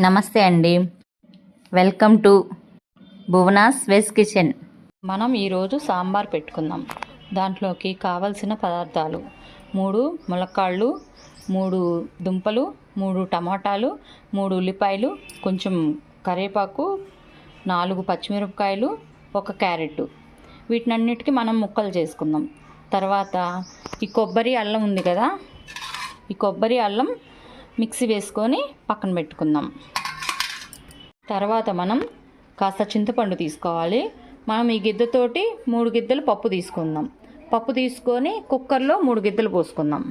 నమస్తే అండి, welcome to భువనాస్ veg kitchen. మనం ఈరోజు సాంబార్ పెట్టుకుందాం. దాంట్లోకి కావలసిన పదార్థాలు 3 ములక్కాళ్ళు, 3 దుంపలు, 3 టమాటాలు, 3 ఉల్లిపాయలు, కొంచెం కరివేపాకు, 4 పచ్చిమిరపకాయలు, 1 క్యారెట్. వీటినన్నిటికీ మనం ముక్కలు చేసుకుందాం. తర్వాత ఈ కొబ్బరి అల్లం ఉంది కదా, ఈ కొబ్బరి అల్లం మిక్సీ వేసుకొని పక్కన పెట్టుకుందాం. తర్వాత మనం కాస్త చింతపండు తీసుకోవాలి. మనం ఈ గిద్దతోటి 3 గిద్దలు పప్పు తీసుకుందాం. పప్పు తీసుకొని కుక్కర్లో 3 గిద్దలు పోసుకుందాం.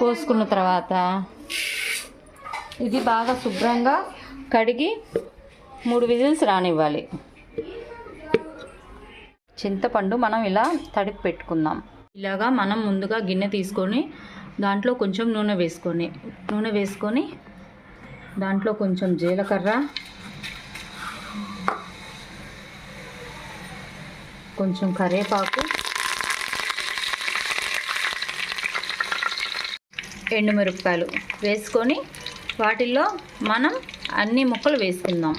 పోసుకున్న తర్వాత ఇది బాగా శుభ్రంగా కడిగి 3 విజిల్స్ రానివ్వాలి. చింతపండు మనం ఇలా తడిపి పెట్టుకుందాం. ఇలాగా మనం ముందుగా గిన్నె తీసుకొని దాంట్లో కొంచెం నూనె వేసుకొని దాంట్లో కొంచెం జీలకర్ర, కొంచెం కరివేపాకు, ఎండుమిరపకాయలు వేసుకొని వాటిల్లో మనం అన్ని ముక్కలు వేసుకుందాం.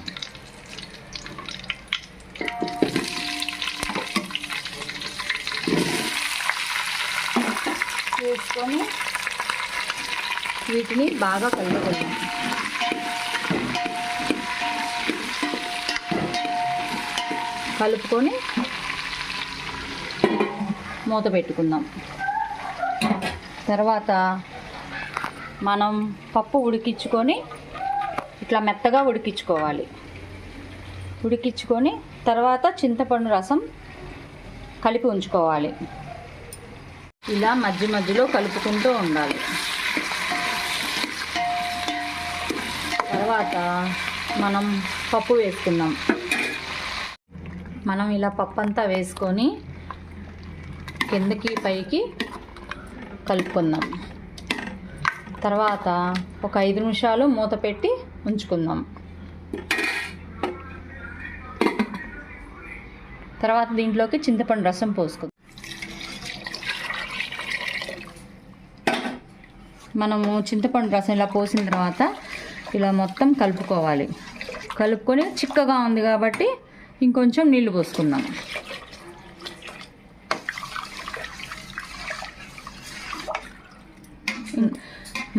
వేసుకొని వీటిని బాగా కలుపుకుందాం. కలుపుకొని మూత పెట్టుకుందాం. తర్వాత మనం పప్పు ఉడికించుకొని ఇట్లా మెత్తగా ఉడికించుకోవాలి. ఉడికించుకొని తర్వాత చింతపండు రసం కలిపి ఉంచుకోవాలి. ఇలా మధ్యలో కలుపుకుంటూ ఉండాలి. తర్వాత మనం పప్పు వేసుకుందాం. మనం ఇలా పప్పు అంతా వేసుకొని కిందకి పైకి కలుపుకుందాం. తర్వాత ఒక 5 నిమిషాలు మూత పెట్టి ఉంచుకుందాం. తర్వాత దీంట్లోకి చింతపండు రసం పోసుకుందాం. మనము చింతపండు రసం ఇలా పోసిన తర్వాత ఇలా మొత్తం కలుపుకోవాలి. కలుపుకొని చిక్కగా ఉంది కాబట్టి ఇంకొంచెం నీళ్లు పోసుకుందాం.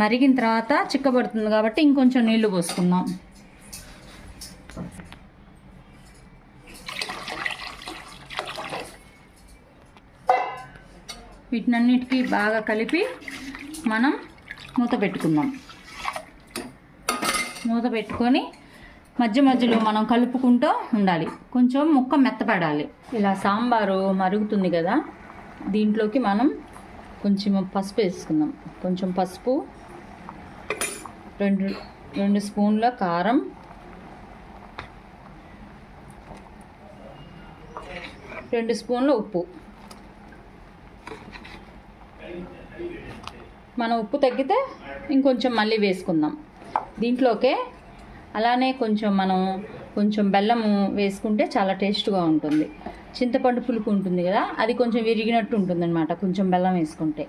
మరిగిన తర్వాత చిక్కబడుతుంది కాబట్టి ఇంకొంచెం నీళ్లు పోసుకుందాం. వీటినన్నిటికీ బాగా కలిపి మనం మూత పెట్టుకుందాం. మూత పెట్టుకొని మధ్యలో మనం కలుపుకుంటూ ఉండాలి. కొంచెం ముక్క మెత్తపడాలి. ఇలా సాంబారు మరుగుతుంది కదా, దీంట్లోకి మనం కొంచెం పసుపు వేసుకుందాం. కొంచెం పసుపు, 2 స్పూన్ల కారం, 2 స్పూన్ల ఉప్పు. మన ఉప్పు తగ్గితే ఇంకొంచెం మళ్ళీ వేసుకుందాం. దీంట్లోకే అలానే కొంచెం బెల్లము వేసుకుంటే చాలా టేస్ట్గా ఉంటుంది. చింతపండు పులుపు ఉంటుంది కదా, అది కొంచెం విరిగినట్టు ఉంటుందన్నమాట కొంచెం బెల్లం వేసుకుంటే.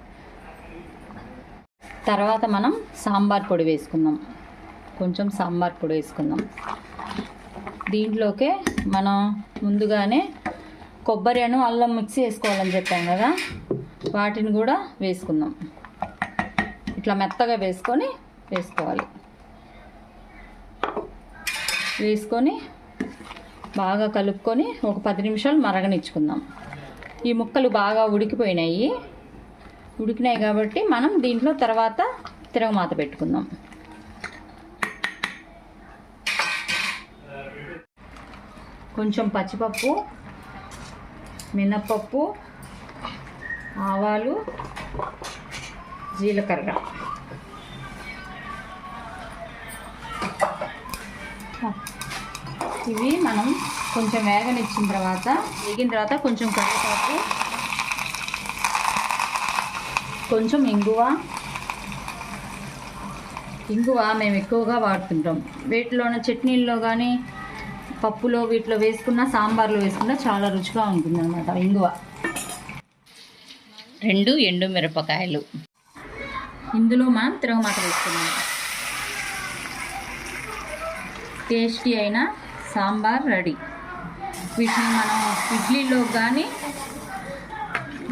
తర్వాత మనం సాంబార్ పొడి వేసుకుందాం. కొంచెం సాంబార్ పొడి వేసుకుందాం. దీంట్లోకే మనం ముందుగానే కొబ్బరి అల్లం మిక్సీ వేసుకోవాలని చెప్పాం కదా, వాటిని కూడా వేసుకుందాం. ఇట్లా మెత్తగా వేసుకోవాలి. వేసుకొని బాగా కలుపుకొని ఒక 10 నిమిషాలు మరగనిచ్చుకుందాం. ఈ ముక్కలు బాగా ఉడికినాయి కాబట్టి మనం దీంట్లో తర్వాత తిరగమాత పెట్టుకుందాం. కొంచెం పచ్చిపప్పు, మినప్పప్పు, ఆవాలు, జీలకర్ర, ఇవి మనం కొంచెం వేగిన తర్వాత కొంచెం కరివేపాకు, కొంచెం ఇంగువ మేము ఎక్కువగా వాడుతుంటాం. వీటిలోనే చట్నీల్లో కానీ పప్పులో వీటిలో వేసుకున్న, సాంబార్లో వేసుకున్న చాలా రుచిగా ఉంటుంది అన్నమాట. ఇంగువ, 2 ఎండుమిరపకాయలు, ఇందులో మనం తిరగమాత వేసుకున్నాం. టేస్టీ అయిన సాంబార్ రెడీ. వీటిని మనం ఇడ్లీలో కానీ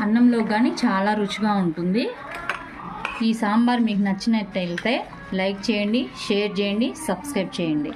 అన్నంలో కానీ చాలా రుచిగా ఉంటుంది. ఈ సాంబార్ మీకు నచ్చినట్లయితే లైక్ చేయండి, షేర్ చేయండి, సబ్స్క్రైబ్ చేయండి.